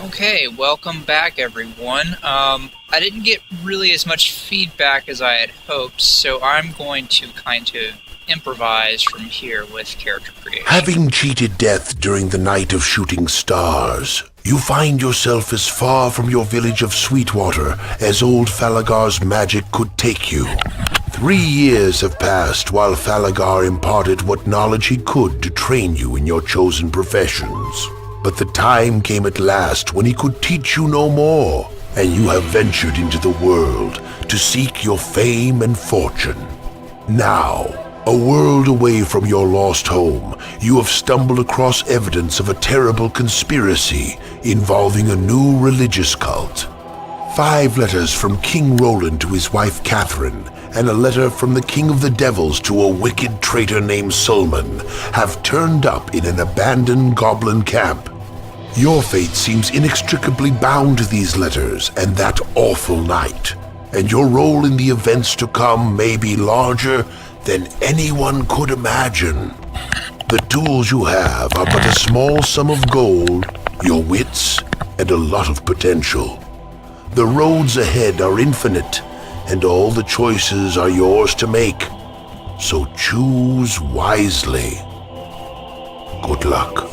Okay, welcome back everyone. I didn't get really as much feedback as I had hoped, so I'm going to kind of improvise from here with character creation. Having cheated death during the night of shooting stars, you find yourself as far from your village of Sweetwater as old Falagar's magic could take you. 3 years have passed while Falagar imparted what knowledge he could to train you in your chosen professions. But the time came at last when he could teach you no more, and you have ventured into the world to seek your fame and fortune. Now, a world away from your lost home, you have stumbled across evidence of a terrible conspiracy involving a new religious cult. 5 letters from King Roland to his wife Catherine, and a letter from the King of the Devils to a wicked traitor named Sulman have turned up in an abandoned goblin camp. Your fate seems inextricably bound to these letters and that awful night, and your role in the events to come may be larger than anyone could imagine. The tools you have are but a small sum of gold, your wits, and a lot of potential. The roads ahead are infinite, and all the choices are yours to make. So choose wisely. Good luck.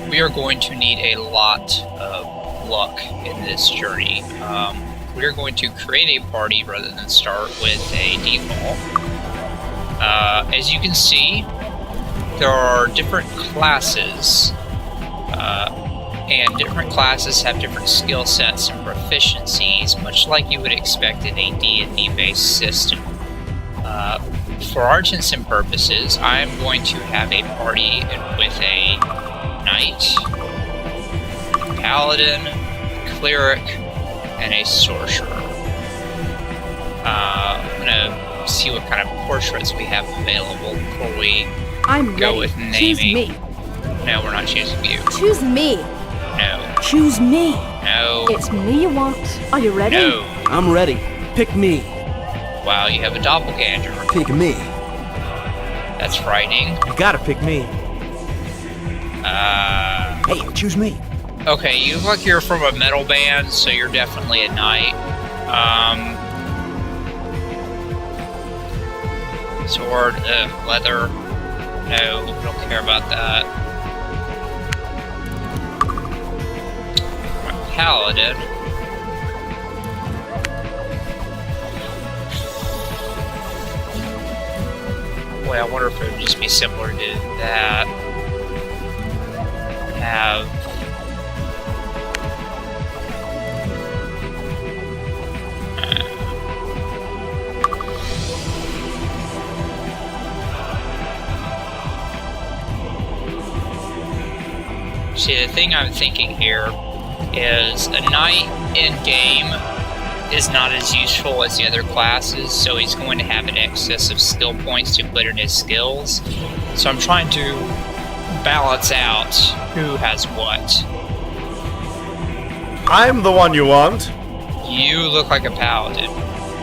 We are going to need a lot of luck in this journey. We're going to create a party rather than start with a default. As you can see, there are different classes, and different classes have different skill sets and proficiencies, much like you would expect in a D&D based system. For our intents and purposes, I'm going to have a party with a knight, paladin, cleric, and a sorcerer. I'm gonna see what kind of portraits we have available before we go with naming. Choose me. No, we're not choosing you. Choose me. No. Choose me. No. It's me you want. Are you ready? No. I'm ready. Pick me. Wow, you have a doppelganger. Pick me. That's frightening. You gotta pick me. Hey, choose me. Okay, you look like you're from a metal band, so you're definitely a knight. Sword, leather. No, we don't care about that. Paladin. Boy, I wonder if it would just be similar to that. Have see, the thing I'm thinking here is a knight in game is not as useful as the other classes, so he's going to have an excess of skill points to put in his skills. So I'm trying to balance out who has what. I'm the one you want. You look like a paladin,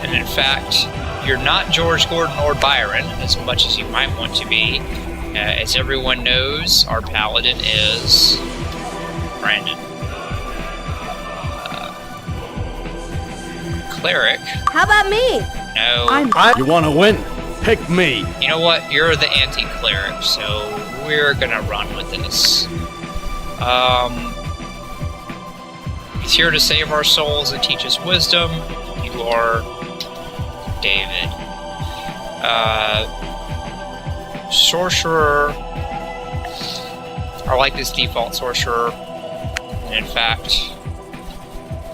and in fact, you're not George Gordon or Byron, as much as you might want to be. As everyone knows, our paladin is Brandon. Cleric. How about me? No. You wanna win? Pick me. You know what? You're the anti-cleric, so we're gonna run with this. He's here to save our souls and teach us wisdom. You are David. Sorcerer. I like this default sorcerer. And in fact,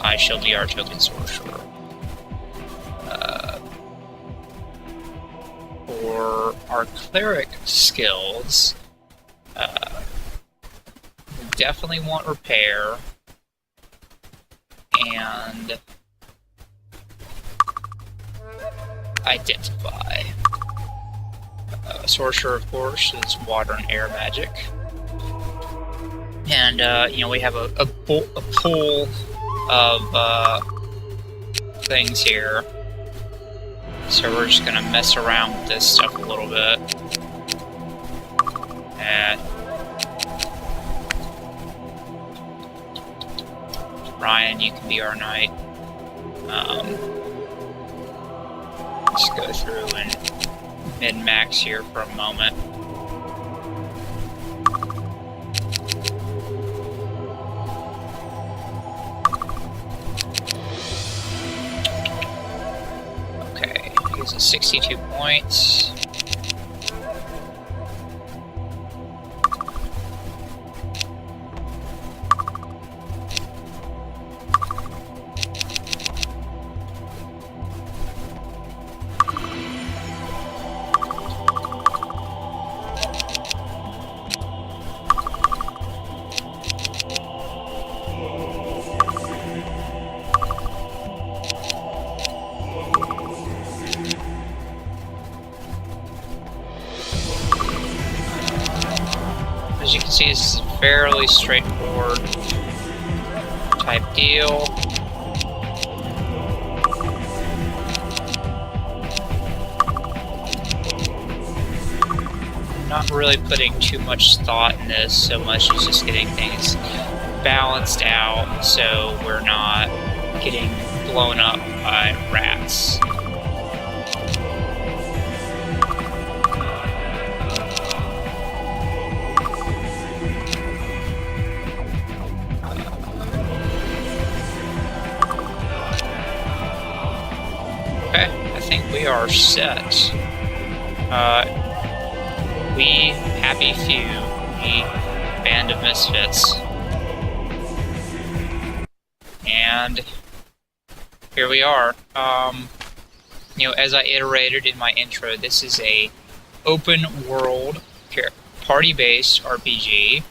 I shall be our token sorcerer. For our cleric skills, we definitely want repair and identify. Sorcerer, of course, is water and air magic. And, we have a pool of things here. So we're just gonna mess around with this stuff a little bit. And Ryan, you can be our knight. Let's go through and min-max here for a moment. Okay, he's at 62 points. As you can see, this is a fairly straightforward type deal. I'm not really putting too much thought in this, so much as just getting things balanced out so we're not getting blown up by rats. I think we are set. We happy few, the band of misfits. And here we are. You know, as I iterated in my intro, this is a open world party-based RPG.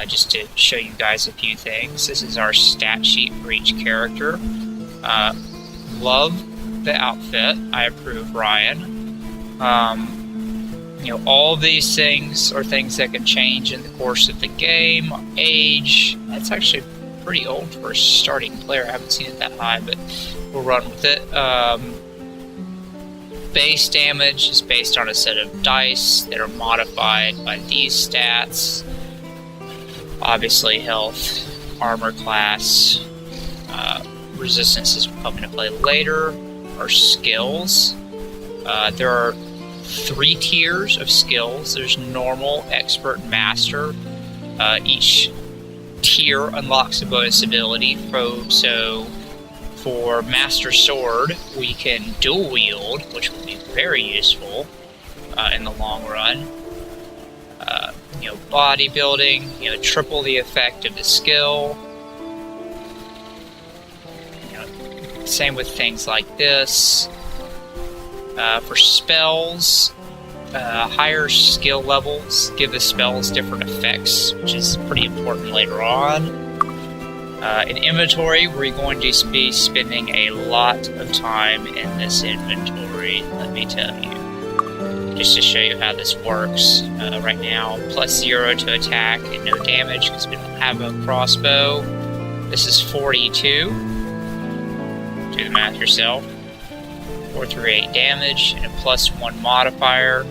Just to show you guys a few things. This is our stat sheet for each character. Love the outfit. I approve, Ryan. You know, all these things are things that can change in the course of the game. Age, that's actually pretty old for a starting player. I haven't seen it that high, but we'll run with it. Base damage is based on a set of dice that are modified by these stats. Obviously, health, armor class, resistances will come into play later. Our skills. There are 3 tiers of skills. There's normal, expert, and master. Each tier unlocks a bonus ability. So for Master Sword, we can dual wield, which will be very useful in the long run. You know, bodybuilding, you know, triple the effect of the skill. Same with things like this. For spells, higher skill levels give the spells different effects, which is pretty important later on. In inventory, we're going to be spending a lot of time in this inventory, let me tell you. Just to show you how this works. Right now, +0 to attack and no damage because we don't have a crossbow. This is 42. Do the math yourself. 438 damage and a +1 modifier,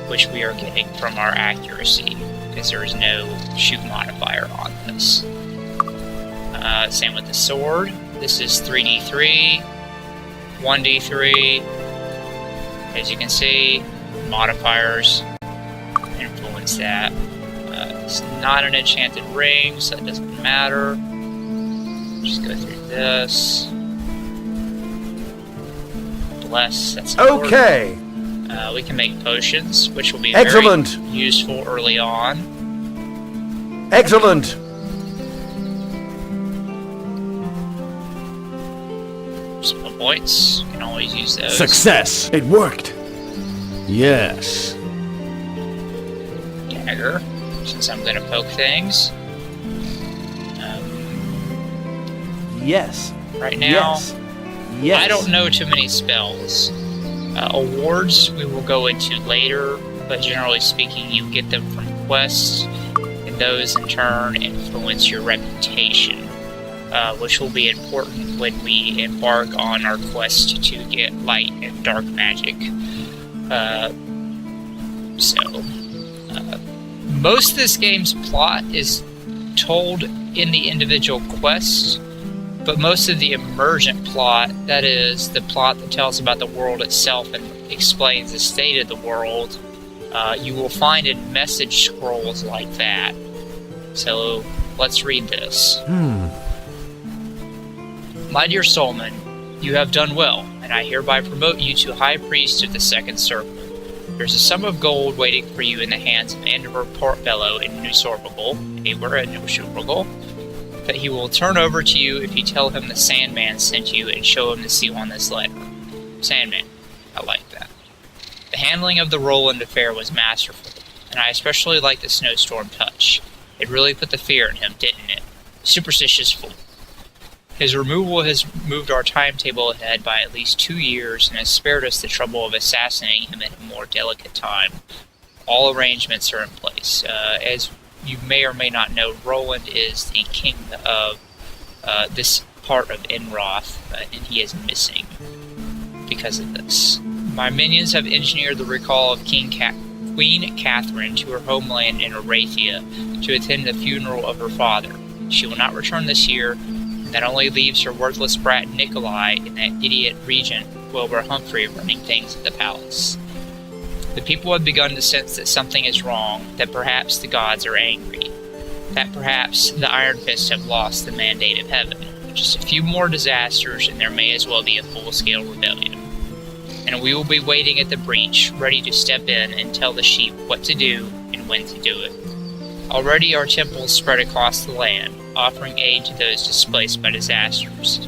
which we are getting from our accuracy because there is no shoot modifier on this. Same with the sword. This is 3d3, 1d3. As you can see, modifiers influence that. It's not an enchanted ring, so it doesn't matter. Just go through this. Bless, that's important. Okay. We can make potions, which will be Excellent. very useful early on. Excellent. Skill points, you can always use those. Success. It worked. Yes. Dagger, since I'm going to poke things. Yes. Right now, Yes. Yes. I don't know too many spells. Awards we will go into later, but generally speaking, you get them from quests, and those in turn influence your reputation, which will be important when we embark on our quest to get light and dark magic. Most of this game's plot is told in the individual quests, But most of the emergent plot, that is, the plot that tells about the world itself and explains the state of the world, you will find in message scrolls like that. So, let's read this. My dear Solomon, you have done well, and I hereby promote you to High Priest of the Second Circle. There's a sum of gold waiting for you in the hands of Andor Portbello in New Sorbigal, Abra and New Sorbigal, that he will turn over to you if you tell him the Sandman sent you and show him the seal on this letter. Sandman. I like that. The handling of the Roland affair was masterful, and I especially like the snowstorm touch. It really put the fear in him, didn't it? Superstitious fool. His removal has moved our timetable ahead by at least 2 years and has spared us the trouble of assassinating him at a more delicate time. All arrangements are in place. As you may or may not know, Roland is the king of this part of Enroth, and he is missing because of this. My minions have engineered the recall of Queen Catherine to her homeland in Arathia to attend the funeral of her father. She will not return this year. That only leaves her worthless brat Nikolai and that idiot regent Wilbur Humphrey running things at the palace. The people have begun to sense that something is wrong, that perhaps the gods are angry, that perhaps the Iron Fists have lost the mandate of heaven. Just a few more disasters and there may as well be a full-scale rebellion. And we will be waiting at the breach, ready to step in and tell the sheep what to do and when to do it. Already our temples spread across the land, offering aid to those displaced by disasters,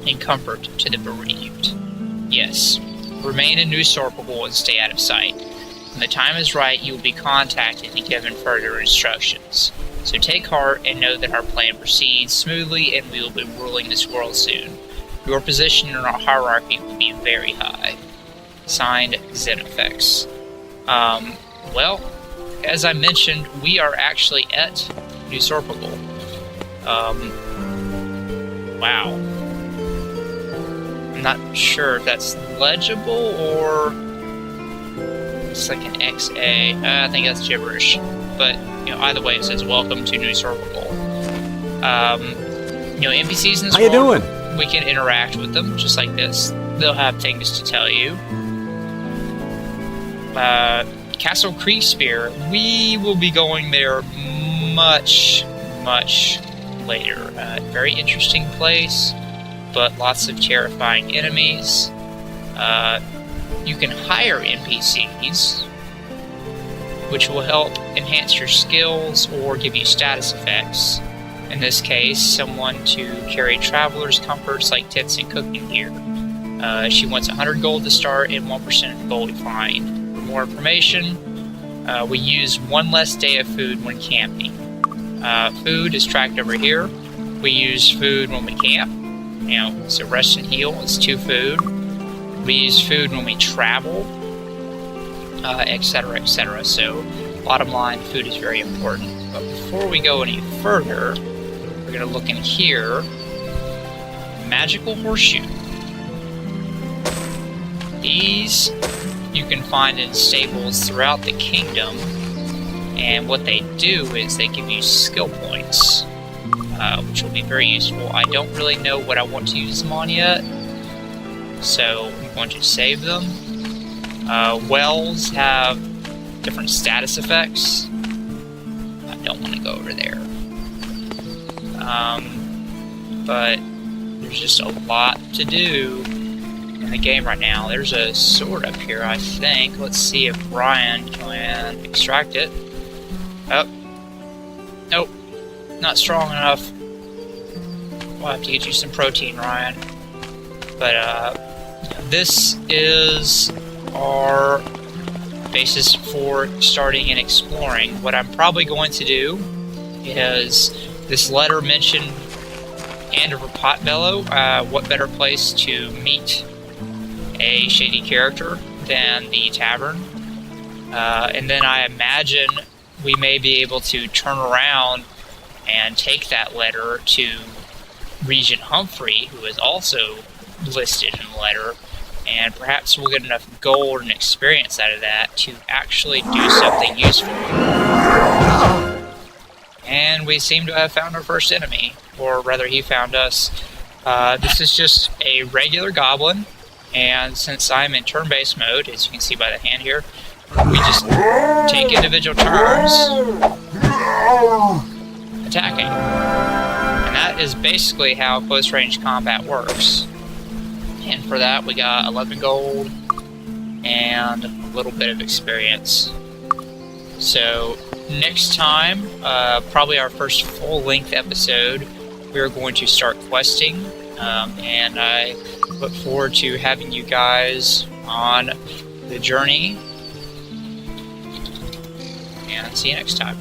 and comfort to the bereaved. Yes, remain in New Sorbigal and stay out of sight. When the time is right, you will be contacted and given further instructions. So take heart and know that our plan proceeds smoothly and we will be ruling this world soon. Your position in our hierarchy will be very high. Signed, Xenofex. Well, as I mentioned, we are actually at New Sorbigal. Wow. I'm not sure if that's legible or it's like an XA. I think that's gibberish. But, either way, it says welcome to New Sorbigal. NPCs in this How you world, doing? we can interact with them just like this. They'll have things to tell you. Castle Kriegsspear, we will be going there much later. Very interesting place, but lots of terrifying enemies. You can hire NPCs, which will help enhance your skills or give you status effects. In this case, someone to carry traveler's comforts like tents and cooking gear. She wants 100 gold to start and 1% of the gold you find. For more information, we use 1 less day of food when camping. Food is tracked over here. We use food when we camp. So rest and heal is 2 food. We use food when we travel, etc., etc. So, bottom line, food is very important. But before we go any further, we're going to look in here. Magical Horseshoe. These you can find in stables throughout the kingdom, and what they do is they give you skill points, which will be very useful. I don't really know what I want to use them on yet, so I'm going to save them. Wells have different status effects. I don't want to go over there. But there's just a lot to do in the game right now. There's a sword up here, I think. Let's see if Ryan can extract it. Oh. Nope. Not strong enough. We'll have to get you some protein, Ryan. But, this is our basis for starting and exploring. What I'm probably going to do is this letter mentioned Andor Portbello. What better place to meet a shady character than the tavern? And then I imagine we may be able to turn around and take that letter to Regent Humphrey, who is also listed in the letter, and perhaps we'll get enough gold and experience out of that to actually do something useful. And we seem to have found our first enemy, or rather he found us. This is just a regular goblin, and since I'm in turn-based mode, as you can see by the hand here, we just take individual turns attacking. And that is basically how close-range combat works. And for that, we got 11 gold and a little bit of experience. So next time, probably our first full-length episode, we're going to start questing, and I look forward to having you guys on the journey, and see you next time.